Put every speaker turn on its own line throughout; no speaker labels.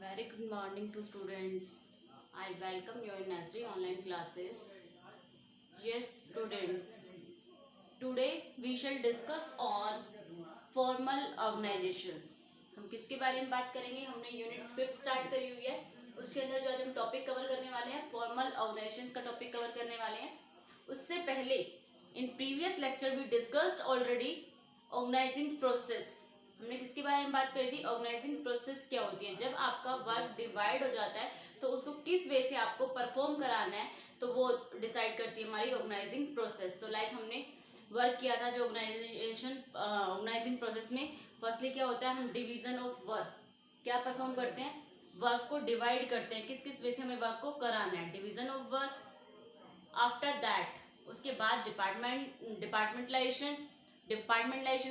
Very good morning to students. I welcome you in Nasri online classes. Yes, students. Today we shall discuss on formal organization. हम किसके बारे में बात करेंगे? हमने यूनिट 5 स्टार्ट करी हुई है. उसके अंदर जो आज हम टॉपिक कवर करने वाले हैं फॉर्मल ऑर्गेनाइजेशन का टॉपिक कवर करने वाले हैं. उससे पहले in previous lecture we discussed already organising process. हमने किसके बारे में बात करी थी? ऑर्गेनाइजिंग प्रोसेस क्या होती है. जब आपका वर्क डिवाइड हो जाता है तो उसको किस वे से आपको परफॉर्म कराना है तो वो डिसाइड करती है हमारी ऑर्गेनाइजिंग प्रोसेस. तो लाइक हमने वर्क किया था जो ऑर्गेनाइजिंग प्रोसेस में फर्स्टली क्या होता है, हम डिवीजन ऑफ वर्क क्या परफॉर्म करते हैं, वर्क को डिवाइड करते हैं, किस किस वे से हमें वर्क को कराना है, division of work. After that उसके बाद डिपार्टमेंटलाइजेशन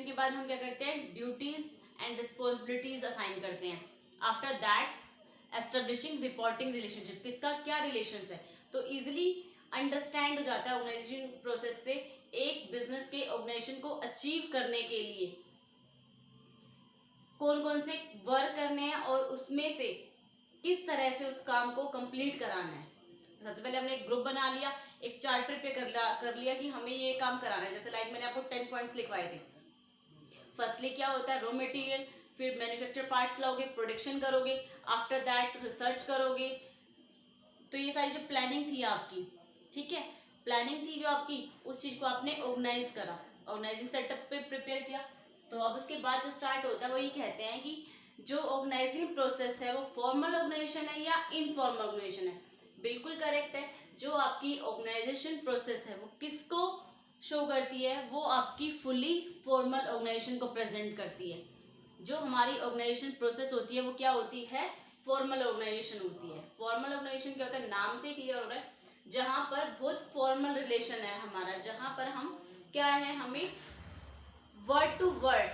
के बाद हम क्या करते हैं, ड्यूटीज एंड रिस्पॉन्सिबिलिटीज असाइन करते हैं. After that establishing reporting relationship, किसका क्या रिलेशंस है. तो इजिली अंडरस्टैंड हो जाता है ऑर्गेनाइजेशन प्रोसेस से एक बिजनेस के ऑर्गेनाइजेशन को अचीव करने के लिए कौन कौन से वर्क करने हैं और उसमें से किस तरह से उस काम को कंप्लीट कराना है. सबसे पहले हमने एक ग्रुप बना लिया, एक चार्ट प्रिपेयर कर लिया कि हमें ये काम कराना है. जैसे लाइक मैंने आपको 10 पॉइंट्स लिखवाए थे. फर्स्टली क्या होता है, रॉ मटेरियल, फिर मैन्युफैक्चर पार्ट्स लाओगे, प्रोडक्शन करोगे, आफ्टर दैट रिसर्च करोगे. तो ये सारी जो प्लानिंग थी आपकी, ठीक है, प्लानिंग थी जो आपकी, उस चीज को आपने ऑर्गेनाइज करा, ऑर्गेनाइजिंग सेटअप पे प्रिपेयर किया. तो अब उसके बाद जो स्टार्ट होता है वो ये कहते हैं कि जो ऑर्गेनाइजिंग प्रोसेस है वो फॉर्मल ऑर्गेनाइजेशन है या इनफॉर्मल ऑर्गेनाइजेशन है. बिल्कुल करेक्ट है. जो आपकी ऑर्गेनाइजेशन प्रोसेस है वो किसको शो करती है, वो आपकी फुली फॉर्मल ऑर्गेनाइजेशन को प्रेजेंट करती है. जो हमारी ऑर्गेनाइजेशन प्रोसेस होती है वो क्या होती है, फॉर्मल ऑर्गेनाइजेशन होती है. फॉर्मल ऑर्गेनाइजेशन क्या होता है, नाम से क्लियर हो रहा है, जहां पर बहुत फॉर्मल रिलेशन है हमारा, जहां पर हम क्या है, हमें वर्ड टू वर्ड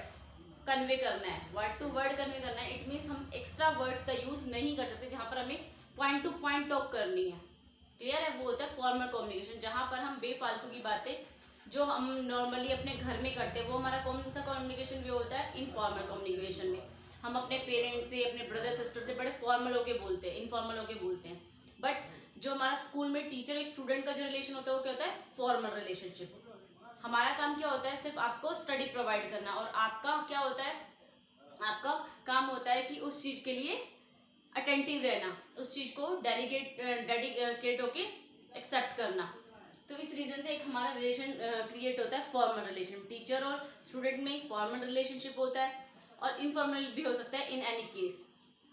कन्वे करना है, वर्ड टू वर्ड कन्वे करना है. इट मीन्स हम एक्स्ट्रा वर्ड्स का यूज नहीं कर सकते. जहां पर हमें पॉइंट टू पॉइंट टॉक करनी है, क्लियर है, वो होता है फॉर्मल कम्युनिकेशन. जहां पर हम बेफालतू की बातें जो हम नॉर्मली अपने घर में करते हैं वो हमारा कौन सा कम्युनिकेशन वे होता है, इनफॉर्मल कम्युनिकेशन में. हम अपने पेरेंट्स से, अपने ब्रदर सिस्टर से बड़े फॉर्मल होके बोलते हैं, इनफॉर्मल होके बोलते हैं. बट जो हमारा स्कूल में टीचर एक स्टूडेंट का जो रिलेशन होता है वो क्या होता है, फॉर्मल रिलेशनशिप. हमारा काम क्या होता है, सिर्फ आपको स्टडी प्रोवाइड करना, और आपका क्या होता है, आपका काम होता है कि उस चीज के लिए अटेंटिव रहना, उस चीज को डेडिकेट होके एक्सेप्ट करना. तो इस रीजन से एक हमारा रिलेशन क्रिएट होता है, फॉर्मल रिलेशन. टीचर और स्टूडेंट में फॉर्मल रिलेशनशिप होता है और इनफॉर्मल भी हो सकता है इन एनी केस.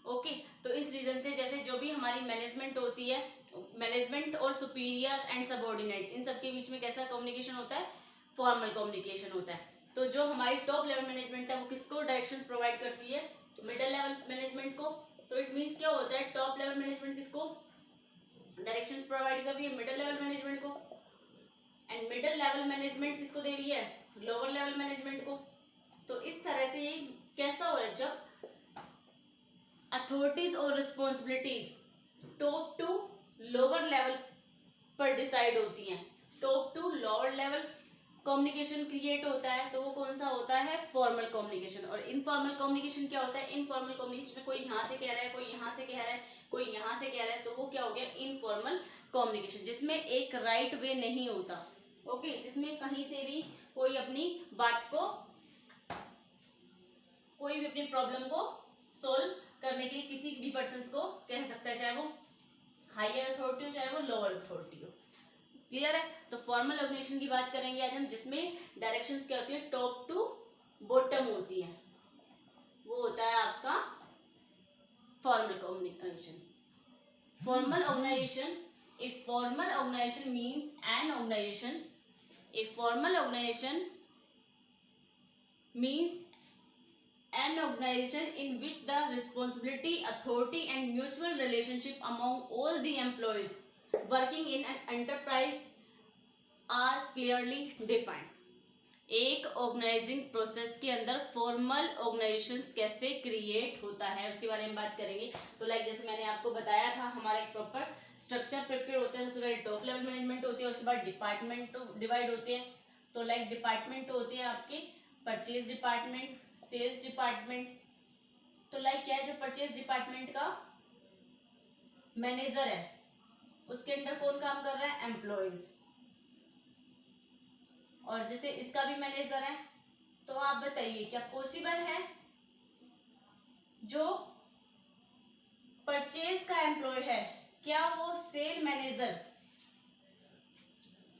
ओके, तो इस रीजन से जैसे जो भी हमारी मैनेजमेंट होती है, मैनेजमेंट और सुपीरियर एंड सबऑर्डिनेट, इन सब के बीच में कैसा कम्युनिकेशन होता है, फॉर्मल कम्युनिकेशन होता है. तो जो हमारी टॉप लेवल मैनेजमेंट है वो किसको डायरेक्शंस प्रोवाइड करती है, मिडिल लेवल मैनेजमेंट को. तो इट मीन्स क्या होता है, टॉप लेवल मैनेजमेंट किसको डायरेक्शंस प्रोवाइड कर रही है, मिडिल लेवल मैनेजमेंट को. एंड मिडिल लेवल मैनेजमेंट किसको दे रही है, लोअर लेवल मैनेजमेंट को. तो इस तरह से ये कैसा हो रहा है, जब अथॉरिटीज और responsibilities top to lower level पर डिसाइड होती हैं, top to lower level communication create होता है, तो वो कौन सा होता है, फॉर्मल कम्युनिकेशन. और इनफॉर्मल कम्युनिकेशन क्या होता है, इनफॉर्मल कम्युनिकेशन में कोई यहाँ से कह रहा है, कोई यहाँ से कह रहा है, कोई यहाँ से कह रहा है, तो वो क्या हो गया, इनफॉर्मल कम्युनिकेशन, जिसमें एक राइट वे नहीं होता. ओके, जिसमें कहीं से भी कोई अपनी बात को, कोई भी अपनी प्रॉब्लम को सोल्व करने के लिए किसी भी पर्सन को कह सकता है, चाहे वो हायर अथॉरिटी हो चाहे वो लोअर अथॉरिटी हो. क्लियर है. तो फॉर्मल ऑर्गेनाइजेशन की बात करेंगे आज हम, जिसमें डायरेक्शंस क्या होती है, टॉप टू बॉटम होती है, वो होता है आपका formal communication. Formal organisation, a formal organisation means an organisation, a formal organisation means an organization in which the responsibility, authority and mutual relationship among all the employees working in an enterprise are clearly defined. एक organising process के अंदर formal organisation कैसे create होता है उसके बारे में बात करेंगे. तो लाइक जैसे मैंने आपको बताया था, हमारा एक प्रॉपर स्ट्रक्चर प्रिपेयर होता है. सबसे पहले टॉप लेवल मैनेजमेंट होती है, उसके बाद डिपार्टमेंट डिवाइड होते हैं. तो लाइक डिपार्टमेंट होते हैं आपके परचेज डिपार्टमेंट, सेल्स डिपार्टमेंट. तो लाइक क्या है, जो परचेज डिपार्टमेंट का मैनेजर है, उसके अंडर कौन काम कर रहा है? एम्प्लॉयज। और जैसे इसका भी मैनेजर है, तो आप बताइए क्या पॉसिबल है जो परचेज का एम्प्लॉय है, क्या वो सेल मैनेजर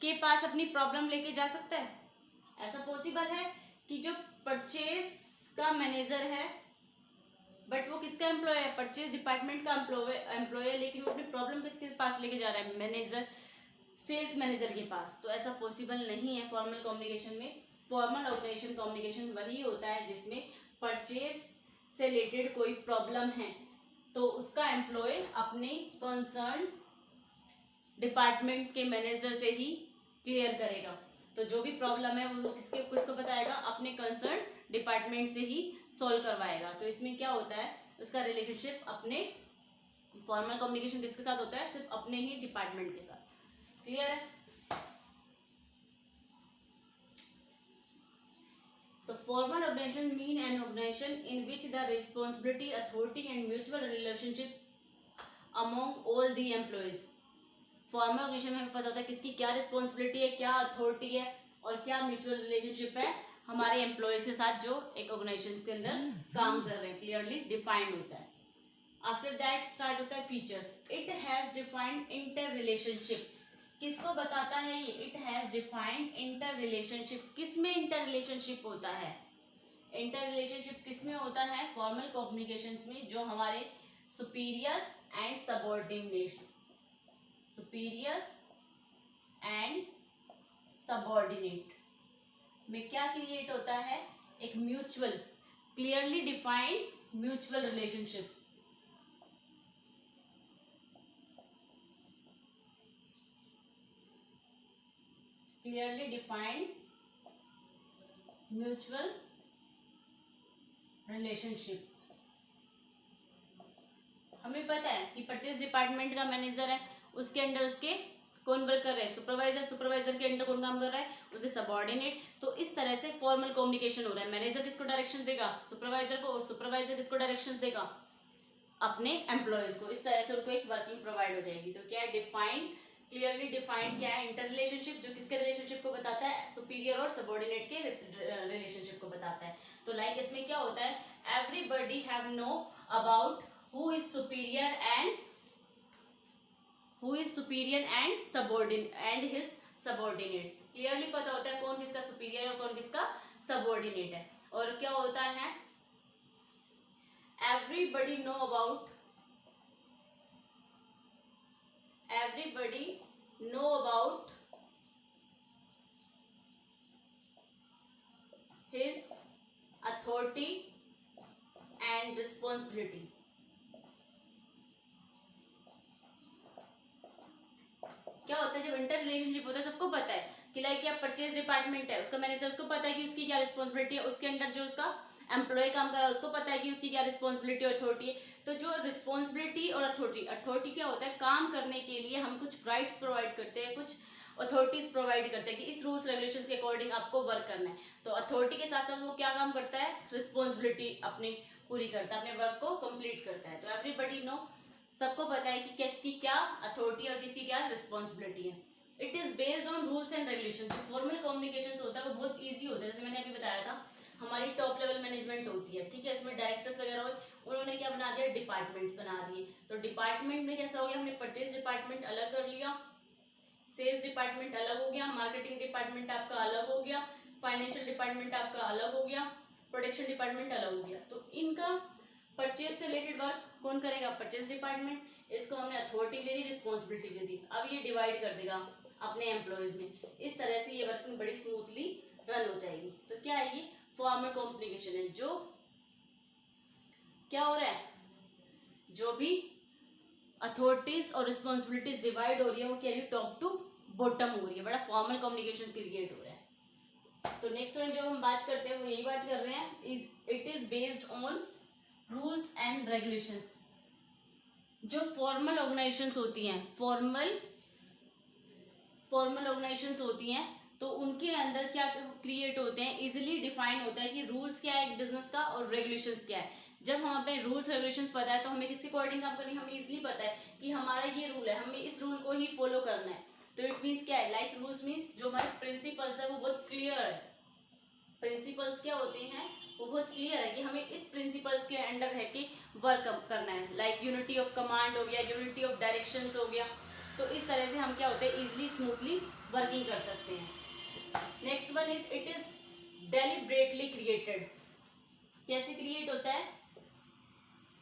के पास अपनी प्रॉब्लम लेके जा सकता है? ऐसा पॉसिबल है कि जो परचेज का मैनेजर है, बट वो किसका एम्प्लॉय है? परचेज डिपार्टमेंट का एम्प्लॉय है, लेकिन वो अपनी प्रॉब्लम किसके पास लेके जा रहा है? मैनेजर, सेल्स मैनेजर के पास। तो ऐसा पॉसिबल नहीं है फॉर्मल कम्युनिकेशन में। फॉर्मल ऑर्गेनाइजेशन कम्युनिकेशन वही होता है जिसमें परचेज से रिलेटेड कोई प्रॉब्लम है तो उसका एम्प्लॉय अपने कंसर्न डिपार्टमेंट के मैनेजर से ही क्लियर करेगा। तो जो भी प्रॉब्लम है वो किसको बताएगा? अपने कंसर्न डिपार्टमेंट से ही सॉल्व करवाएगा। तो इसमें क्या होता है, उसका रिलेशनशिप अपने फॉर्मल कम्युनिकेशन किसके साथ होता है? सिर्फ अपने ही डिपार्टमेंट के साथ। क्लियर है? तो formal organization mean an organization in which the responsibility, authority and mutual relationship among all the employees. Formal organization में हमें पता होता है किसकी क्या रिस्पॉन्सिबिलिटी है, क्या अथॉरिटी है और क्या म्यूचुअल रिलेशनशिप है हमारे एम्प्लॉयज के साथ जो एक ऑर्गेनाइजेशन के अंदर काम कर रहे हैं, क्लियरली डिफाइंड होता है। आफ्टर दैट स्टार्ट होता है features. It has defined inter relationship. किसको बताता है ये? It has defined inter relationship. किस में इंटर रिलेशनशिप होता है? इंटर रिलेशनशिप किस में होता है? फॉर्मल कम्युनिकेशंस में, जो हमारे superior and subordinate, superior and subordinate में क्या क्रिएट होता है? एक mutual, clearly defined mutual relationship. Clearly defined mutual relationship. हमें पता है कि परचेज डिपार्टमेंट का मैनेजर है, उसके अंडर उसके कौन वर्क कर रहे हैं? सुपरवाइजर। सुपरवाइजर के अंडर कौन काम कर रहा है? उसके सबऑर्डिनेट। तो इस तरह से फॉर्मल कम्युनिकेशन हो रहा है। मैनेजर किसको डायरेक्शन देगा? सुपरवाइजर को। और सुपरवाइजर किसको डायरेक्शन देगा? अपने एम्प्लॉयज को। इस तरह से उनको एक वर्किंग प्रोवाइड हो जाएगी। तो क्या है? डिफाइंड, क्लियरली डिफाइंड क्या है? इंटर रिलेशनशिप, जो किसके रिलेशनशिप को बताता है? सुपीरियर और सबऑर्डिनेट के रिलेशनशिप को बताता है। तो लाइक इसमें क्या होता है? Everybody have know about who is superior and subordinate and his subordinates। Clearly पता होता है कौन किसका सुपीरियर और कौन किसका सबऑर्डिनेट है। और क्या होता है? everybody know about his authority and responsibility। क्या होता है जब इंटर रिलेशनशिप होता है? सबको पता है कि लाइक क्या परचेज डिपार्टमेंट है, उसका मैनेजर, उसको पता है कि उसकी क्या रिस्पॉन्सिबिलिटी है, उसके अंडर जो उसका एम्प्लॉय काम कर रहा है उसको पता है कि उसकी क्या रिस्पॉन्सिबिलिटी और अथॉरिटी है। तो जो रिस्पॉन्सिबिलिटी और अथॉरिटी क्या होता है? काम करने के लिए हम कुछ राइट्स प्रोवाइड करते हैं, कुछ अथॉरिटीज प्रोवाइड करते हैं कि इस रूल्स रेगुलेशंस के अकॉर्डिंग आपको वर्क करना है। तो अथॉरिटी के साथ साथ वो क्या काम करता है? रिस्पॉन्सिबिलिटी अपनी पूरी करता है, अपने वर्क को कंप्लीट करता है। तो एवरीबडी नो, सबको पता है कि किसकी क्या अथॉरिटी और किसकी क्या रिस्पॉन्सिबिलिटी है। It is based on rules and regulation. जो फॉर्मल कम्युनिकेशन होता है वो बहुत ईजी होता है। जैसे मैंने अभी बताया था, हमारी टॉप लेवल मैनेजमेंट होती है, ठीक है, इसमें डायरेक्टर्स वगैरह हो, उन्होंने क्या बना दिया? डिपार्टमेंट्स बना दिए। तो डिपार्टमेंट में कैसा हो गया? हमने परचेज डिपार्टमेंट अलग कर लिया, सेल्स डिपार्टमेंट अलग हो गया, मार्केटिंग डिपार्टमेंट आपका अलग हो गया, फाइनेंशियल डिपार्टमेंट आपका अलग हो गया, प्रोडक्शन डिपार्टमेंट अलग हो गया। तो इनका परचेज से रिलेटेड वर्क कौन करेगा? Purchase department. इसको हमने अथॉरिटी दे दी, रिस्पॉन्सिबिलिटी दे दी। अब ये डिवाइड कर देगा अपने एम्प्लॉयज में। इस तरह से ये वर्किंग बड़ी स्मूथली रन हो जाएगी। तो क्या है? ये फॉर्मल कम्युनिकेशन है। जो क्या हो रहा है? जो भी अथॉरिटीज और रिस्पॉन्सिबिलिटीज डिवाइड हो रही है वो क्या है? टॉप टू बॉटम हो रही है, बड़ा फॉर्मल कम्युनिकेशन क्रिएट हो रहा है। तो नेक्स्ट वन जो हम बात करते हैं वो यही बात कर रहे हैं, it is based on rules and regulations. जो फॉर्मल ऑर्गेनाइजेशंस होती हैं, फॉर्मल ऑर्गेनाइजेशंस होती हैं, तो उनके अंदर क्या क्रिएट होते हैं? इजीली डिफाइन होता है कि रूल्स क्या है एक बिजनेस का और रेगुलेशंस क्या है। जब हम अपने रूल्स रेगुलेशंस पता है तो हमें किसके अकॉर्डिंग काम करनी है, हमें इजीली पता है कि हमारा ये रूल है, हमें इस रूल को ही फॉलो करना है। तो इट मीन्स क्या है, लाइक रूल्स मीन्स जो हमारे प्रिंसिपल्स है वो बहुत क्लियर है। प्रिंसिपल्स क्या होते हैं, वो बहुत क्लियर है कि हमें इस प्रिंसिपल्स के अंडर है कि वर्क करना है। लाइक यूनिटी ऑफ कमांड हो गया, यूनिटी ऑफ डायरेक्शंस हो गया। तो इस तरह से हम क्या होते हैं, इजिली स्मूथली वर्किंग कर सकते हैं। Next one is it is deliberately created. कैसे क्रिएट होता है,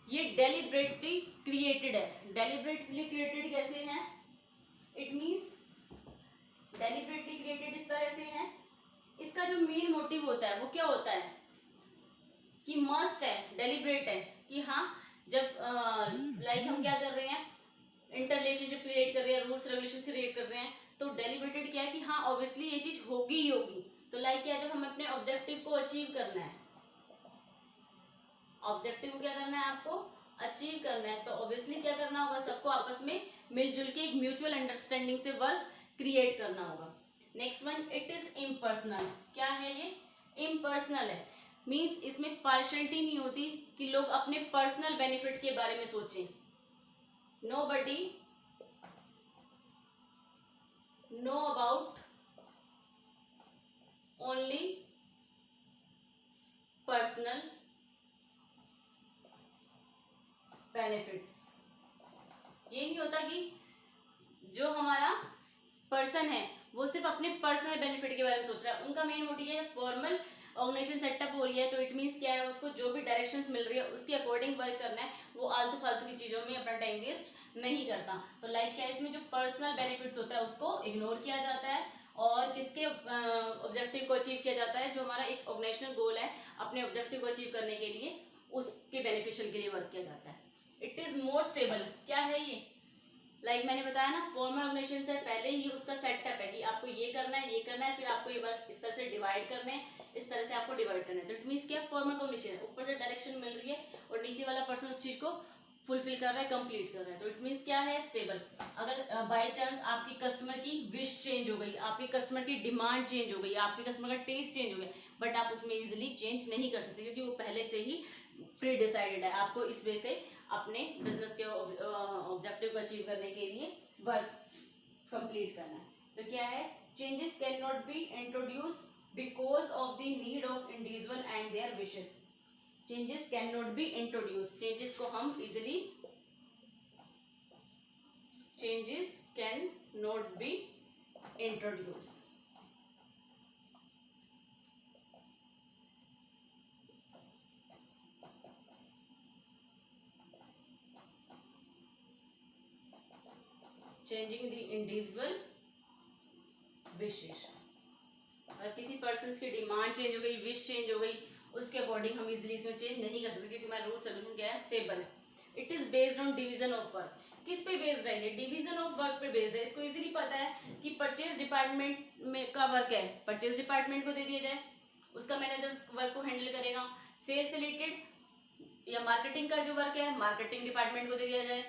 ये डेलिब्रेटली क्रिएटेड है। डेलिब्रेटली क्रिएटेड कैसे है, इट मींस डेलिब्रेटली क्रिएटेड इस तरह से है, इसका जो मेन मोटिव होता है वो क्या होता है कि मस्ट है, डेलिब्रेट है कि हाँ जब लाइक हम क्या कर रहे हैं, इंटर रिलेशनशिप क्रिएट कर रहे हैं, रूल्स रेगुलेशंस क्रिएट कर रहे हैं, तो डेलिब्रेटेड क्या है कि हाँ ऑब्वियसली ये चीज होगी ही होगी। तो लाइक क्या, जब हमें अपने ऑब्जेक्टिव को अचीव करना है, ऑब्जेक्टिव को क्या करना है, आपको अचीव करना है, तो ऑब्वियसली क्या करना होगा, सबको आपस में मिलजुल के एक म्यूचुअल अंडरस्टैंडिंग से वर्क क्रिएट करना होगा। Next one it is impersonal. क्या है ये, इम्पर्सनल है, मीन्स इसमें पार्शलिटी नहीं होती कि लोग अपने पर्सनल बेनिफिट के बारे में सोचें। Nobody know about only personal benefits. ये नहीं होता कि जो हमारा पर्सन है वो सिर्फ अपने पर्सनल बेनिफिट के बारे में सोच रहा है, उनका मेन मोटिव है फॉर्मल ऑर्गेनाइजेशन सेटअप हो रही है तो इट मीन्स क्या है, उसको जो भी डायरेक्शंस मिल रही है उसके अकॉर्डिंग वर्क करना है, वो आलतू फालतू की चीजों में अपना टाइम वेस्ट नहीं करता। तो लाइक क्या है, इसमें जो पर्सनल बेनिफिट्स होता है उसको इग्नोर किया जाता है और किसके ऑब्जेक्टिव को अचीव किया जाता है, जो हमारा एक ऑर्गेनाइजेशनल गोल है अपने ऑब्जेक्टिव को अचीव करने के लिए, उसके बेनिफिशियल के लिए वर्क किया जाता है। It is more stable. क्या है ये, लाइक मैंने बताया ना, फॉर्मल ऑर्गेनाइजेशन से पहले ही उसका सेटअप है कि आपको ये करना है, ये करना है, फिर आपको ये वर्क इस तरह से डिवाइड करने हैं, इस तरह से आपको डिवाइड करना है। तो इट मीन्स क्या, फॉर्मल ऑर्गेनाइजेशन है, ऊपर से डायरेक्शन मिल रही है और नीचे वाला पर्सन उस चीज को फुलफिल कर रहा है, कंप्लीट कर रहा है, तो इट मीन्स क्या है, स्टेबल। अगर बाय चांस आपकी कस्टमर की विश चेंज हो गई, आपके कस्टमर की डिमांड चेंज हो गई, आपके कस्टमर का टेस्ट चेंज हो गया, बट आप उसमें इजिली चेंज नहीं कर सकते क्योंकि वो पहले से ही प्री डिसाइडेड है, आपको इस वे से अपने बिजनेस के ऑब्जेक्टिव को अचीव करने के लिए वर्क कंप्लीट करना है। तो क्या है, changes can not be introduce because of the need of individual and their wishes. Changes can not be introduce, changes को हम easily, changes can not be introduce. Changing the individual wishes, अगर किसी person की demand change हो गई, wish change हो गई, उसके अकॉर्डिंग हम इजिली इसमें चेंज नहीं कर सकते क्योंकि हमारा रूल सोल्यूशन क्या है, स्टेबल है। It is based on division of work. किस पे बेस्ड है ये, डिवीजन ऑफ वर्क पे बेस्ड है। इसको इजीली पता है कि परचेज डिपार्टमेंट में का वर्क है, परचेज डिपार्टमेंट को दे दिया जाए, उसका मैनेजर उस वर्क को हैंडल करेगा। सेल्स से रिलेटेड या मार्केटिंग का जो वर्क है, मार्केटिंग डिपार्टमेंट को दे दिया जाए।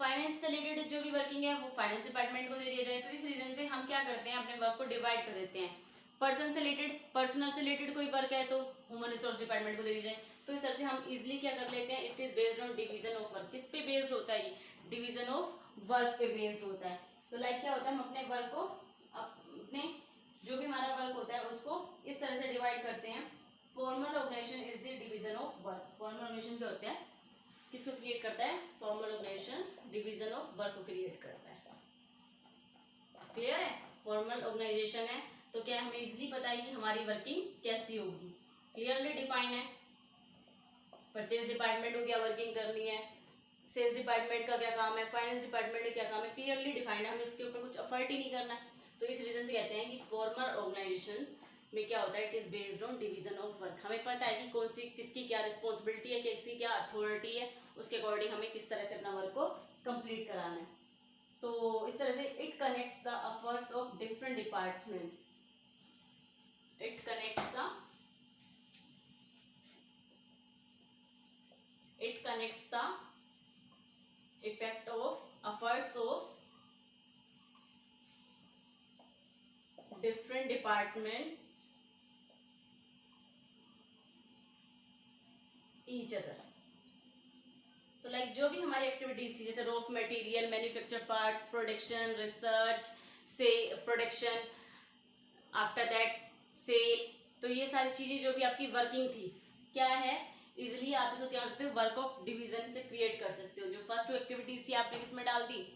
फाइनेंस से रिलेटेड जो भी वर्किंग है वो फाइनेंस डिपार्टमेंट को दे दिया जाए। तो इस रीजन से हम क्या करते हैं, अपने वर्क को डिवाइड कर देते हैं। पर्सन से रिलेटेड, पर्सनल से रिलेटेड कोई वर्क है तो ह्यूमन रिसोर्स डिपार्टमेंट को दे दी जाए। तो इस तरह से हम इजिली क्या कर लेते हैं, it is based on division of work. किस पे बेस्ड होता है, डिवीजन ऑफ वर्क पे बेस्ड होता है। तो लाइक क्या होता है, हम अपने वर्क को, अपने जो भी हमारा वर्क होता है उसको इस तरह से डिवाइड करते हैं। Formal organization is the division of work. Formal organization क्या होता है, किसको क्रिएट करता है, formal organization division of work को क्रिएट करता है। क्लियर है, फॉर्मल ऑर्गेनाइजेशन है तो क्या हमें इजीली पता है कि हमारी वर्किंग कैसी होगी, क्लियरली डिफाइन है। परचेज डिपार्टमेंट को क्या वर्किंग करनी है, सेल्स डिपार्टमेंट का क्या काम है, फाइनेंस डिपार्टमेंट का क्या काम है, क्लियरली डिफाइंड है, हमें इसके ऊपर कुछ एफर्ट ही नहीं करना है। तो इस रीजन से कहते हैं कि फॉर्मल ऑर्गेनाइजेशन में क्या होता है, it is based on division of work. हमें पता है कि कौन सी, किसकी क्या रिस्पॉन्सिबिलिटी है, किसकी क्या अथॉरिटी है, उसके अकॉर्डिंग हमें किस तरह से अपना वर्क को कंप्लीट कराना है। तो इस तरह से it connects the efforts of different department, it connects the, it connects the effect of efforts of different departments each other. तो लाइक जो भी हमारी एक्टिविटीज थी, जैसे raw material, manufacture parts, production, research से प्रोडक्शन, आफ्टर दैट सेल, तो ये सारी चीजें जो भी आपकी वर्किंग थी, क्या है, इजिली आप इसको क्या कर सकते हो, वर्क ऑफ डिवीजन से क्रिएट कर सकते हो। जो फर्स्ट एक्टिविटीज थी आपने किसमें डाल दी,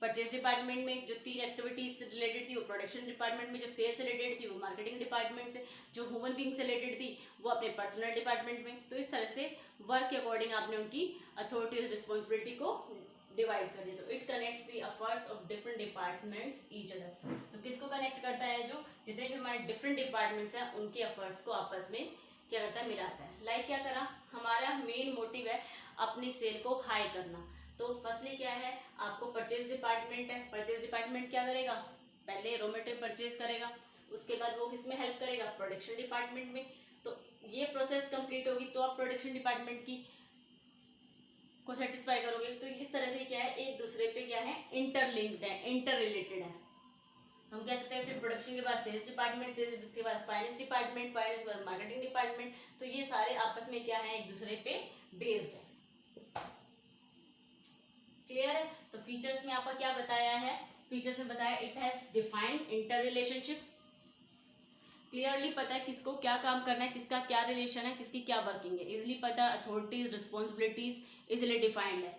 परचेज डिपार्टमेंट में। जो 3 एक्टिविटीज से रिलेटेड थी वो प्रोडक्शन डिपार्टमेंट में, जो सेल से रिलेटेड थी वो मार्केटिंग डिपार्टमेंट से, जो ह्यूमन बीइंग से रिलेटेड थी वो अपने पर्सनल डिपार्टमेंट में। तो इस तरह से वर्क के अकॉर्डिंग आपने उनकी अथॉरिटी रिस्पॉन्सिबिलिटी को डिवाइड कर दिया। तो it connects the efforts of different departments each other. तो किसको कनेक्ट करता है, जो जितने भी हमारे डिफरेंट डिपार्टमेंट्स हैं उनके एफर्ट्स को आपस में क्या करता है, मिलाता है। लाइक क्या करा, हमारा मेन मोटिव है अपनी सेल को हाई करना। तो फर्स्टली क्या है, आपको परचेज डिपार्टमेंट है, परचेज डिपार्टमेंट क्या करेगा, पहले रॉ मटेरियल परचेज करेगा, उसके बाद वो किसमें हेल्प करेगा, प्रोडक्शन डिपार्टमेंट में। तो ये प्रोसेस कंप्लीट होगी तो आप प्रोडक्शन डिपार्टमेंट की को सेटिस्फाई करोगे। तो इस तरह से क्या है, एक दूसरे पे क्या है, इंटरलिंक्ड है, इंटर रिलेटेड है। हम कह सकते हैं फिर प्रोडक्शन के बाद सेल्स डिपार्टमेंट, सेल्स इसके बाद फाइनेंस डिपार्टमेंट, फाइनेंस के बाद मार्केटिंग डिपार्टमेंट। तो ये सारे आपस में क्या है, एक दूसरे पे बेस्ड है। क्लियर है। तो फीचर्स में आपका क्या बताया है, फीचर्स में बताया it has defined inter relationship, clearly पता है किसको क्या काम करना है, किसका क्या रिलेशन है, किसकी क्या वर्किंग है, इजिली पता है अथॉरिटीज रिस्पॉन्सिबिलिटीज इजिली डिफाइंड है,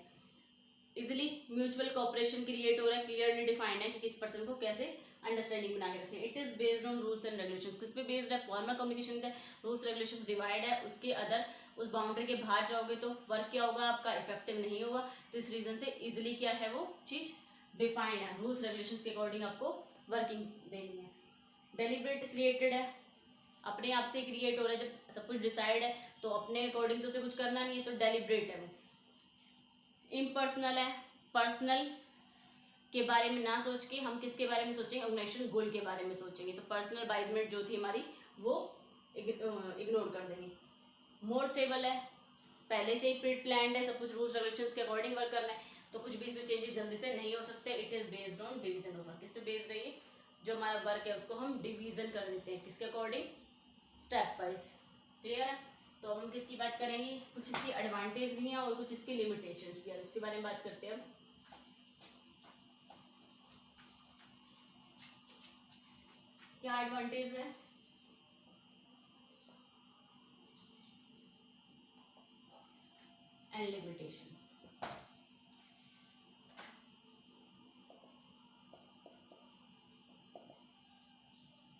इजिली म्यूचुअल कोऑपरेशन क्रिएट हो रहा है, क्लियरली डिफाइंड है कि किस पर्सन को कैसे अंडरस्टैंडिंग बना के रखनी है। It is based on rules and regulations, किस पे बेस्ड है, फॉर्मल कम्युनिकेशन है, रूल्स रेगुलेशंस डिवाइड है, उसके अदर उस बाउंड्री के बाहर जाओगे तो वर्क क्या होगा आपका, इफेक्टिव नहीं होगा। तो इस रीजन से इजिली क्या है, वो चीज डिफाइंड है, रूल्स रेगुलेशंस के अकॉर्डिंग आपको वर्किंग देनी है। डेलिब्रेट क्रिएटेड है, अपने आप से क्रिएट हो रहा है, जब सब कुछ डिसाइड है तो अपने अकॉर्डिंग तो उसे कुछ करना नहीं है, तो डेलिब्रेट है वो। इम्पर्सनल है, पर्सनल के बारे में ना सोच के हम किसके बारे में सोचेंगे, ऑर्गेनाइजेशन गोल के बारे में सोचेंगे। तो पर्सनल बाइजमेंट जो थी हमारी वो इग्नोर कर देंगे। मोर स्टेबल है, पहले से ही प्री प्लान्ड है, सब कुछ रूल्स रेगुलेशंस के अकॉर्डिंग वर्क करना है, तो कुछ भी इसमें चेंजेस जल्दी से नहीं हो सकते। It is based on division of work, किस पे बेस्ड रही है, जो हमारा वर्क है उसको हम डिवीजन कर देते हैं, किसके अकॉर्डिंग, स्टेप वाइज। क्लियर है। तो हम किसकी बात करेंगे, कुछ इसकी एडवांटेज भी हैं और कुछ इसकी लिमिटेशंस भी है, उसके बारे में बात करते हैं। क्या एडवांटेज है, एंड लिमिटेशंस।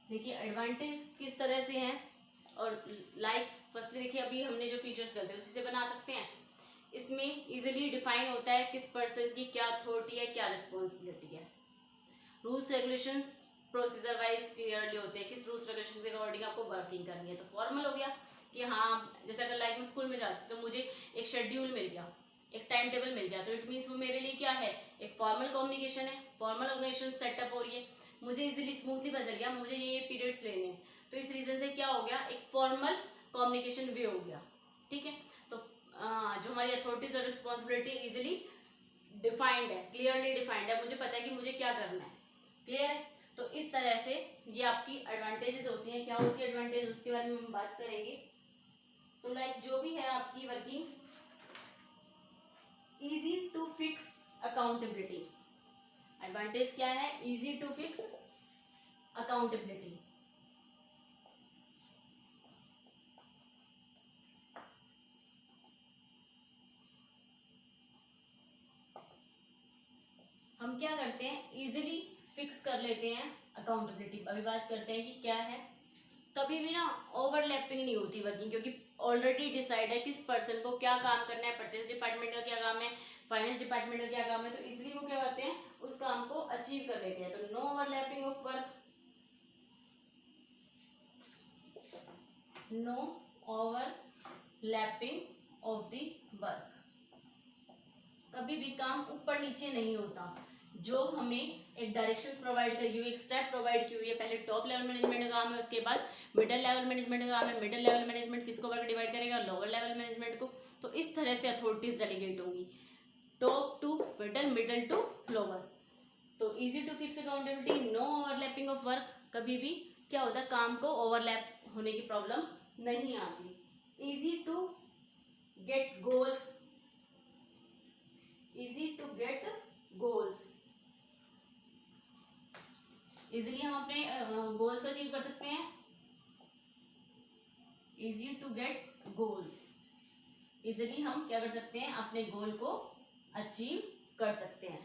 देखिए एडवांटेज किस तरह से हैं, और लाइक फर्स्टली देखिए अभी हमने जो फीचर्स करते हैं उसी से बना सकते हैं। इसमें इजीली डिफाइन होता है किस पर्सन की क्या अथॉरिटी है, क्या रिस्पॉन्सिबिलिटी है। Rules regulations procedure wise clearly होते हैं, किस रूल्स रेगुलेशन के अकॉर्डिंग आपको वर्किंग करनी है। तो फॉर्मल हो गया कि हाँ, जैसे अगर लाइक मैं स्कूल में जाती तो मुझे एक शेड्यूल मिल गया, एक टाइम टेबल मिल गया, तो इट मीन्स वो मेरे लिए क्या है, एक फॉर्मल कम्युनिकेशन है, फॉर्मल ऑर्गेनाइजेशन सेटअप हो रही है, मुझे इजीली स्मूथली पता चल गया मुझे ये पीरियड्स लेने हैं। तो इस रीजन से क्या हो गया, एक फॉर्मल कम्युनिकेशन वे हो गया। ठीक है। तो जो हमारी अथॉरिटीज और रिस्पॉन्सिबिलिटी इजिली डिफाइंड है, क्लियरली डिफाइंड है, मुझे पता है कि मुझे क्या करना है। क्लियर है। तो इस तरह से ये आपकी एडवांटेजेस होती हैं। क्या होती है एडवांटेज, उसके बारे में हम बात करेंगे। तो लाइक जो भी है आपकी working, easy to fix accountability. Advantage क्या है, इजी टू फिक्स अकाउंटेबिलिटी। हम क्या करते हैं, इजीली फिक्स कर लेते हैं अकाउंटेबिलिटी। अभी बात करते हैं कि क्या है, कभी भी ना ओवरलैपिंग नहीं होती वर्किंग, क्योंकि ऑलरेडी डिसाइड है किस पर्सन को क्या काम करना है, परचेज डिपार्टमेंट का क्या काम है, फाइनेंस डिपार्टमेंट का क्या काम है। तो इसलिए वो क्या करते हैं, उस काम को अचीव कर लेते हैं। तो no overlapping of work, no overlapping of the work, कभी भी काम ऊपर नीचे नहीं होता। जो हमें एक डायरेक्शंस प्रोवाइड करी हुई, एक स्टेप प्रोवाइड की हुई है, पहले टॉप लेवल मैनेजमेंट का काम है, उसके बाद मिडिल लेवल मैनेजमेंट का काम है। मिडिल लेवल मैनेजमेंट किसको वर्क डिवाइड करेगा, लोअर लेवल मैनेजमेंट को। तो इस तरह से अथॉरिटीज डेलीगेट होंगी, top to middle, middle to lower. तो easy to fix accountability, no overlapping of work, कभी भी क्या होता है, काम को ओवरलैप होने की प्रॉब्लम नहीं आती। Easy to get goals, easy to get goals, easily हम अपने गोल्स को अचीव कर सकते हैं, easy to get goals, easily हम क्या कर सकते हैं, अपने गोल को अचीव कर सकते हैं।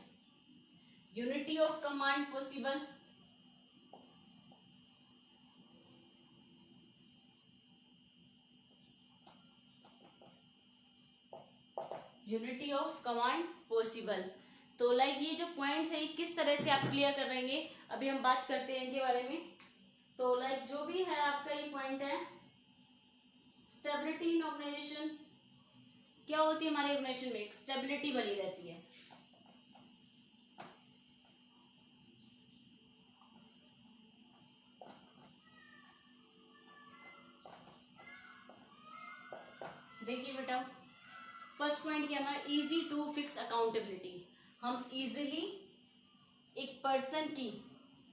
Unity of command possible, unity of command possible. तो लाइक ये जो पॉइंट्स है किस तरह से आप क्लियर कर रहेंगे, अभी हम बात करते हैं इनके बारे में। तो लाइक जो भी है आपका ये पॉइंट है, स्टेबिलिटी इन ऑर्गेनाइजेशन, क्या होती है हमारे ऑर्गेनाइजेशन में, स्टेबिलिटी बनी रहती है। देखिए बेटा, फर्स्ट पॉइंट क्या है, इजी टू फिक्स अकाउंटेबिलिटी। हम इजीली एक पर्सन की,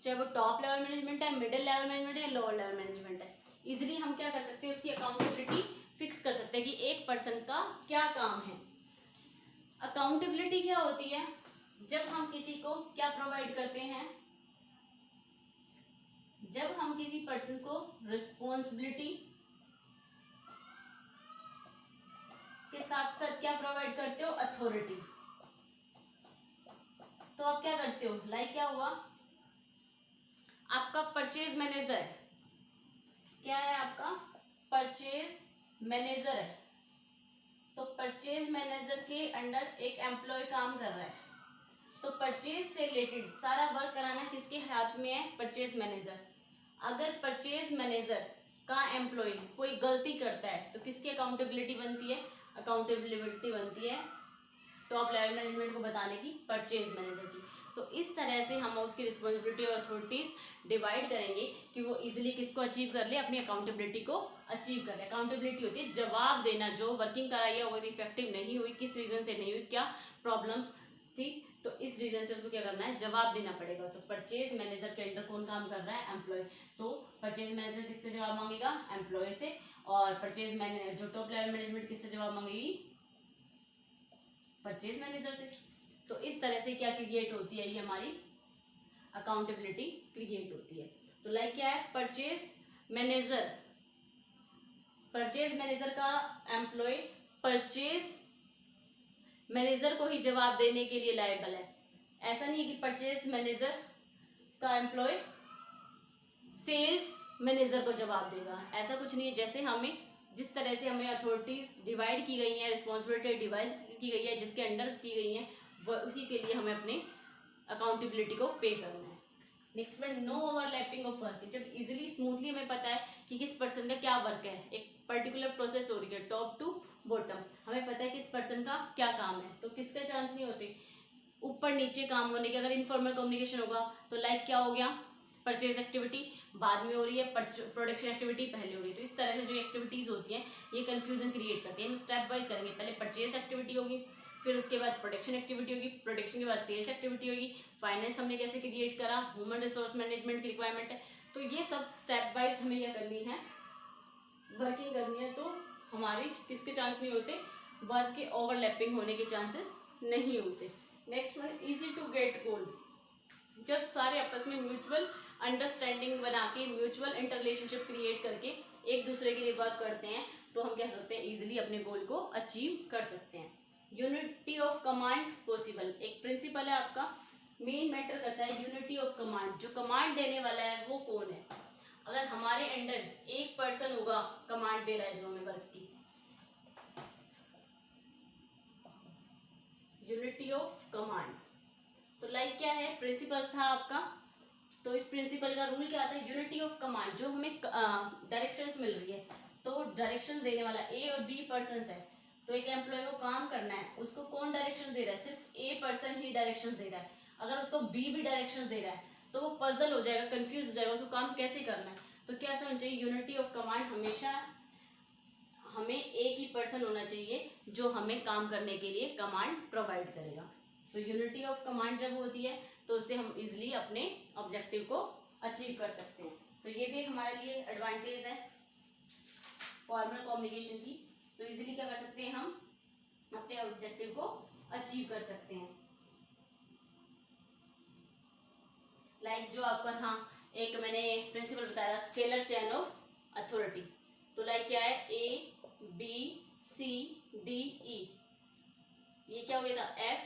चाहे वो टॉप लेवल मैनेजमेंट है, मिडिल लेवल मैनेजमेंट है या लोअर लेवल मैनेजमेंट है, इजीली हम क्या कर सकते हैं, उसकी अकाउंटेबिलिटी फिक्स कर सकते हैं कि एक पर्सन का क्या काम है। अकाउंटेबिलिटी क्या होती है, जब हम किसी को क्या प्रोवाइड करते हैं, जब हम किसी पर्सन को रिस्पॉन्सिबिलिटी के साथ साथ क्या प्रोवाइड करते हो, अथॉरिटी। तो आप क्या करते हो, लाइक क्या हुआ, आपका परचेज मैनेजर क्या है, आपका परचेज मैनेजर है। तो परचेज मैनेजर के अंडर एक एम्प्लॉय काम कर रहा है, तो परचेज से रिलेटेड सारा वर्क कराना किसके हाथ में है, परचेज मैनेजर। अगर परचेज मैनेजर का एम्प्लॉय कोई गलती करता है तो किसकी अकाउंटेबिलिटी बनती है, अकाउंटेबिलिटी बनती है टॉप लेवल मैनेजमेंट को बताने की, परचेज मैनेजर की। तो इस तरह से हम उसकी रिस्पॉन्सिबिलिटी और अथॉरिटीज डिवाइड करेंगे कि वो इजीली किसको अचीव कर ले, अपनी अकाउंटेबिलिटी को अचीव कर ले। अकाउंटेबिलिटी होती है जवाब देना, जो वर्किंग कराई है वो इफेक्टिव नहीं हुई, किस रीजन से नहीं हुई, क्या प्रॉब्लम थी, तो इस रीजन से उसको क्या करना है, जवाब देना पड़ेगा। तो परचेज मैनेजर के अंडर कौन काम कर रहा है, एम्प्लॉय। तो परचेज मैनेजर किससे जवाब मांगेगा, एम्प्लॉय से। और परचेज मैनेजर जो टॉप लेवल मैनेजमेंट किससे जवाब मांगेगी, परचेज मैनेजर से। तो इस तरह से क्या क्रिएट होती है, ये हमारी अकाउंटेबिलिटी क्रिएट होती है। तो लाइक क्या है, परचेज मैनेजर, परचेज मैनेजर का एम्प्लॉय परचेज मैनेजर को ही जवाब देने के लिए लायबल है। ऐसा नहीं है कि परचेज मैनेजर का एम्प्लॉय सेल्स मैनेजर को जवाब देगा, ऐसा कुछ नहीं है। जैसे हमें जिस तरह से हमें अथॉरिटीज डिवाइड की गई हैं, रिस्पॉन्सिबिलिटी डिवाइड की गई है, जिसके अंडर की गई हैं, वह उसी के लिए हमें अपने अकाउंटेबिलिटी को पे करना है। Next one, no overlapping of work. जब इजीली स्मूथली हमें पता है कि किस पर्सन का क्या वर्क है, एक पर्टिकुलर प्रोसेस हो रही है टॉप टू बॉटम, हमें पता है किस पर्सन का क्या काम है, तो किसके चांस नहीं होते ऊपर नीचे काम होने के। अगर इनफॉर्मल कम्युनिकेशन होगा तो लाइक क्या हो गया, परचेज एक्टिविटी बाद में हो रही है, प्रोडक्शन एक्टिविटी पहले हो रही है। तो इस तरह से जो एक्टिविटीज होती हैं ये कंफ्यूजन क्रिएट करती है। हम स्टेप वाइज करेंगे, पहले परचेज एक्टिविटी होगी, फिर उसके बाद प्रोडक्शन एक्टिविटी होगी, प्रोडक्शन के बाद सेल्स एक्टिविटी होगी, फाइनेंस हमने कैसे क्रिएट करा, ह्यूमन रिसोर्स मैनेजमेंट की रिक्वायरमेंट है। तो ये सब स्टेप वाइज हमें क्या करनी है, वर्किंग करनी है। तो हमारे किसके चांस नहीं होते, वर्क के ओवरलैपिंग होने के चांसेस नहीं होते। Next one, easy to get goal. जब सारे आपस में म्यूचुअल अंडरस्टैंडिंग बना के, म्यूचुअल इंटर रिलेशनशिप क्रिएट करके एक दूसरे के लिए वर्क करते हैं, तो हम कह सकते हैं इजीली अपने गोल को अचीव कर सकते हैं। यूनिटी ऑफ कमांड पॉसिबल, एक प्रिंसिपल है आपका, मेन मैटर करता है यूनिटी ऑफ कमांड। जो कमांड देने वाला है वो कौन है। अगर हमारे अंडर एक पर्सन होगा कमांड दे रहा है जो हमें वर्क की, यूनिटी ऑफ कमांड। तो लाइक क्या है, प्रिंसिपल था आपका, तो इस प्रिंसिपल का रूल क्या आता है, यूनिटी ऑफ कमांड। जो हमें डायरेक्शंस मिल रही है, तो डायरेक्शन देने वाला ए और बी पर्सन है, तो एक एम्प्लॉय को काम करना है, उसको कौन डायरेक्शन दे रहा है, सिर्फ ए पर्सन ही डायरेक्शन दे रहा है। अगर उसको बी भी डायरेक्शन दे रहा है तो वो पजल हो जाएगा, कंफ्यूज हो जाएगा, उसको काम कैसे करना है। तो क्या ऐसा होना चाहिए, यूनिटी ऑफ कमांड, हमेशा हमें एक ही पर्सन होना चाहिए जो हमें काम करने के लिए कमांड प्रोवाइड करेगा। तो यूनिटी ऑफ कमांड जब होती है तो उससे हम इजिली अपने ऑब्जेक्टिव को अचीव कर सकते हैं। तो ये भी हमारे लिए एडवांटेज है फॉर्मल कम्युनिकेशन की। तो इजीली क्या कर सकते हैं, हम अपने ऑब्जेक्टिव को अचीव अचीव कर सकते हैं। लाइक जो आपका था, एक मैंने प्रिंसिपल बताया था, स्केलर चेन ऑफ अथॉरिटी। तो लाइक क्या है, ए बी सी डी ई, ये क्या हो गया था, एफ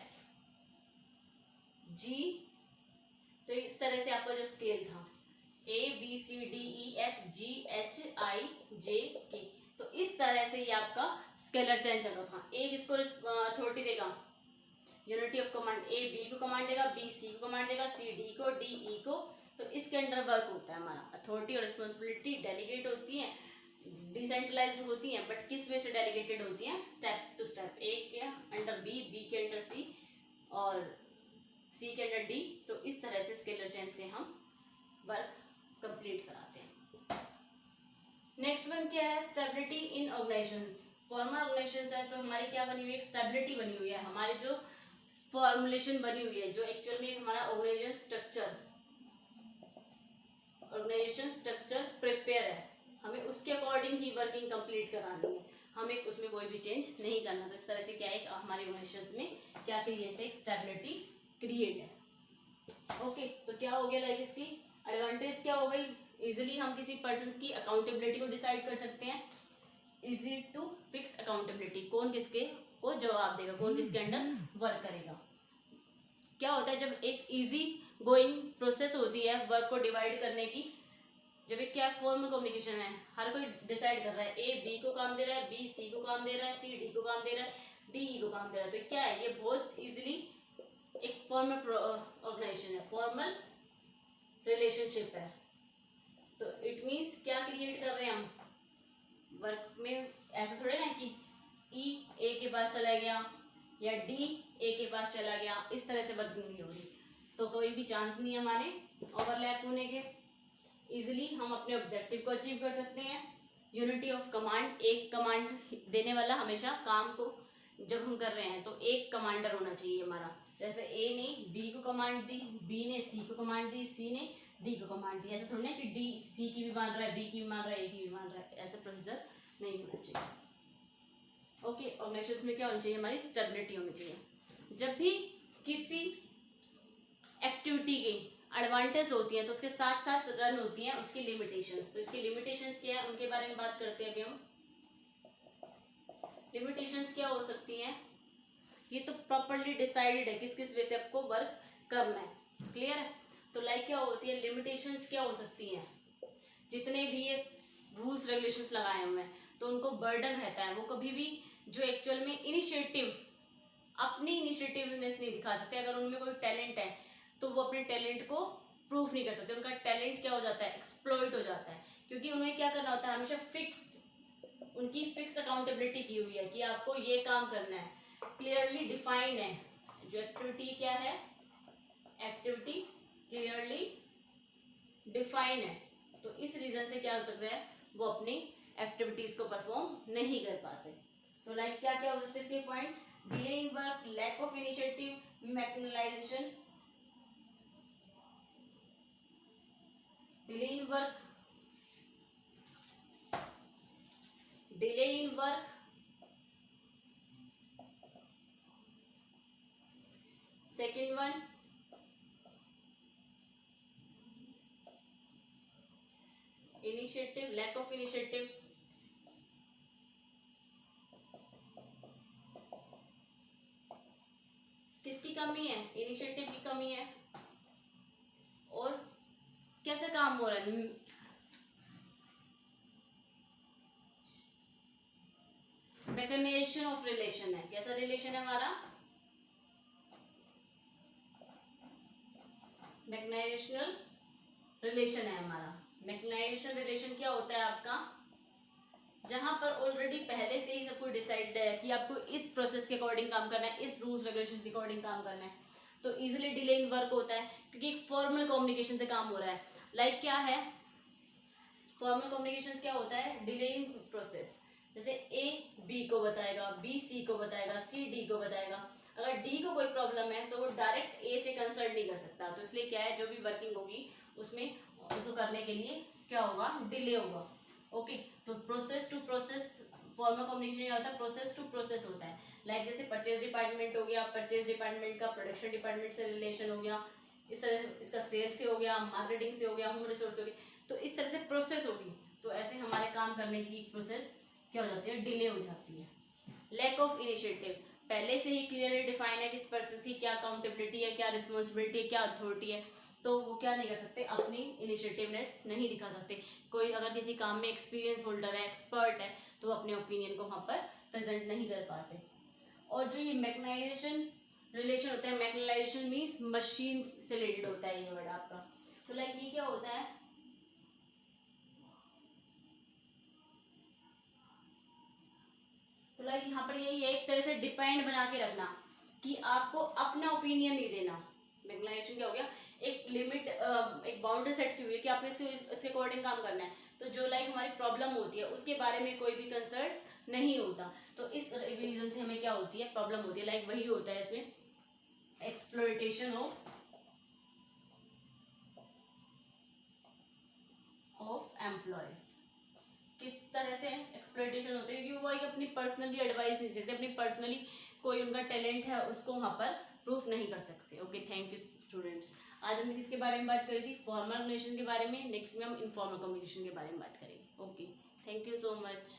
जी। तो इस तरह से आपका जो स्केल था, A B C D E F G H I J K, तो इस तरह से ये आपका स्केलर चेन चल रहा था। एक इसको अथॉरिटी देगा, unity of command, A B को कमांड देगा, बी सी को कमांड देगा, सी डी को, डी ई को। तो इसके अंडर वर्क होता है हमारा। अथॉरिटी और रिस्पॉन्सिबिलिटी डेलीगेट होती हैं, डिसेंट्रलाइज्ड होती हैं, बट किस वे से डेलीगेटेड होती हैं, स्टेप टू स्टेप। ए के अंडर बी, बी के अंडर सी और सी के अंडर डी। तो इस तरह से स्केलर चेन से हम वर्क कंप्लीट कराते हैं। नेक्स्ट वन क्या है, stability in organisations. Formal organisations है तो हमारी क्या बनी हुई है, स्टेबिलिटी बनी हुई है। हमारी जो फॉर्मुलेशन बनी हुई है, जो एक्चुअल में हमारा ऑर्गेनाइजेशन स्ट्रक्चर प्रिपेयर है, हमें उसके अकॉर्डिंग ही वर्किंग कंप्लीट करानी है, हमें उसमें कोई भी चेंज नहीं करना। तो इस तरह से क्या है, हमारे ऑर्गेनाइजेशंस में क्या क्रिएट है, स्टेबिलिटी क्रिएट है। ओके, तो क्या हो गया, लाइक इसकी एडवांटेज क्या हो गई, इजीली हम किसी पर्सन की अकाउंटेबिलिटी को डिसाइड कर सकते हैं। इजी टू फिक्स अकाउंटेबिलिटी, कौन किसके को जवाब देगा, कौन किसके अंडर वर्क करेगा। क्या होता है, जब एक इजी गोइंग प्रोसेस होती है वर्क को डिवाइड करने की, जब एक क्या फॉर्मल कम्युनिकेशन है, हर कोई डिसाइड कर रहा है, ए बी को काम दे रहा है, बी सी को काम दे रहा है, सी डी को काम दे रहा है, डी ई को काम दे रहा है, तो क्या है, ये बहुत इजीली एक फॉर्मल ऑर्गेनाइजेशन है, फॉर्मल रिलेशनशिप है। तो इट मीन्स क्या क्रिएट कर रहे हैं हम वर्क में, ऐसा थोड़े ना कि ई ए के पास चला गया या डी ए के पास चला गया, इस तरह से वर्किंग नहीं हो रही, तो कोई भी चांस नहीं है हमारे ओवरलैप होने के। इजीली हम अपने ऑब्जेक्टिव को अचीव कर सकते हैं। यूनिटी ऑफ कमांड, एक कमांड देने वाला हमेशा काम को जब हम कर रहे हैं तो एक कमांडर होना चाहिए हमारा। जैसे ए ने बी को कमांड दी, बी ने सी को कमांड दी, सी ने डी को कमांड दी, ऐसा थोड़ी ना कि डी सी की भी मान रहा है, बी की भी मान रहा है, ए की भी मान रहा है, ऐसा प्रोसीजर नहीं होना चाहिए। ओके, ऑर्गेनाइजेशंस में क्या होनी चाहिए, हमारी स्टेबिलिटी होनी चाहिए। जब भी किसी एक्टिविटी की एडवांटेज होती है तो उसके साथ साथ रन होती हैं उसकी लिमिटेशंस। तो इसकी लिमिटेशंस क्या है, उनके बारे में बात करते हैं अभी हम। लिमिटेशंस क्या हो सकती हैं, ये तो प्रॉपरली डिसाइडेड है किस किस वे से आपको वर्क करना है, क्लियर है। तो लाइक क्या होती है, लिमिटेशंस क्या हो सकती हैं, जितने भी ये रूल्स रेगुलेशंस लगाए हुए हैं तो उनको बर्डन रहता है, वो कभी भी जो एक्चुअल में इनिशिएटिव अपनी इनिशिएटिवनेस नहीं दिखा सकते। अगर उनमें कोई टैलेंट है तो वो अपने टैलेंट को प्रूफ नहीं कर सकते, उनका टैलेंट क्या हो जाता है, एक्सप्लॉइट हो जाता है, क्योंकि उन्हें क्या करना होता है, हमेशा फिक्स, उनकी फिक्स अकाउंटेबिलिटी की हुई है कि आपको ये काम करना है, क्लियरली डिफाइंड है। जो एक्टिविटी क्या है, एक्टिविटी क्लियरली डिफाइन है, तो इस रीजन से क्या हो सकता है, वो अपनी एक्टिविटीज को परफॉर्म नहीं कर पाते। तो लाइक क्या क्या हो सकते हैं इसके point, delay in work, lack of initiative, mechanization, delay in work, delay in work, second one initiative, lack of initiative, किसकी कमी है, इनिशिएटिव की कमी है, और कैसे काम हो रहा है, मैकेनाइजेशन ऑफ रिलेशन है, कैसा रिलेशन है हमारा, मैकेनाइजेशनल रिलेशन है हमारा। मैकेनाइजेशन रिलेशन क्या होता है आपका, जहां पर ऑलरेडी पहले से ही सब कुछ डिसाइड है कि आपको इस प्रोसेस के अकॉर्डिंग काम करना है, इस रूल्स रेगुलेशंस के अकॉर्डिंग काम करना है, तो इजीली डिले इन वर्क होता है क्योंकि एक फॉर्मल कम्युनिकेशन से काम हो रहा है। लाइक क्या है, फॉर्मल कम्युनिकेशन क्या होता है, डिले इन प्रोसेस, जैसे ए बी को बताएगा, बी सी को बताएगा, सी डी को बताएगा। अगर डी को कोई प्रॉब्लम है तो वो डायरेक्ट ए से कंसल्ट नहीं कर सकता, तो इसलिए क्या है, जो भी वर्किंग होगी उसमें उसको करने के लिए क्या होगा, डिले होगा। ओके, तो process to process formal communication क्या होता है, प्रोसेस टू प्रोसेस होता है। लाइक जैसे परचेज डिपार्टमेंट हो गया, परचेज डिपार्टमेंट का प्रोडक्शन डिपार्टमेंट से रिलेशन हो गया, इस तरह इसका सेल्स से हो गया, मार्केटिंग से हो गया, ह्यूमन रिसोर्स हो गया, तो इस तरह से प्रोसेस होगी। तो ऐसे हमारे काम करने की प्रोसेस क्या हो जाती है, डिले हो जाती है। लैक ऑफ इनिशिएटिव, पहले से ही क्लियरली डिफाइन है कि इस पर्सन की क्या अकाउंटेबिलिटी है, क्या रिस्पॉन्सिबिलिटी है, क्या अथॉरिटी है, तो वो क्या नहीं कर सकते, अपनी इनिशिएटिवनेस नहीं दिखा सकते। कोई अगर किसी काम में एक्सपीरियंस होल्डर है, एक्सपर्ट है, तो वो अपने ओपिनियन को वहाँ पर प्रेजेंट नहीं कर पाते। और जो ये मैकेनाइजेशन रिलेशन होता है, मैकेनाइजेशन मीन्स मशीन से रिलेटेड होता है ये वर्ड आपका। तो लाइक ये क्या होता है, तो लाइक यहाँ पर यही है, एक तरह से डिपेंड बना के रखना कि आपको अपना ओपिनियन नहीं देना। मैकेनाइजेशन क्या हो गया, एक लिमिट, एक बाउंड्री सेट की हुई है कि आपने इसके अकॉर्डिंग काम करना है। तो जो लाइक हमारी प्रॉब्लम होती है उसके बारे में कोई भी कंसर्न नहीं होता, तो इस रीजन से हमें क्या होती है, प्रॉब्लम होती है। लाइक वही होता है इसमें, एक्सप्लॉयटेशन ऑफ एम्प्लॉयज। किस तरह से एक्सप्लॉयटेशन होती है, क्योंकि वो एक अपनी पर्सनली एडवाइस नहीं सकते, अपनी पर्सनली कोई उनका टैलेंट है उसको वहाँ पर प्रूफ नहीं कर सकते। Okay, thank you students. आज हमने किसके बारे में बात करी थी, फॉर्मल कम्युनिकेशन के बारे में। नेक्स्ट में हम इनफॉर्मल कम्युनिकेशन के बारे में बात करेंगे। Okay, thank you so much.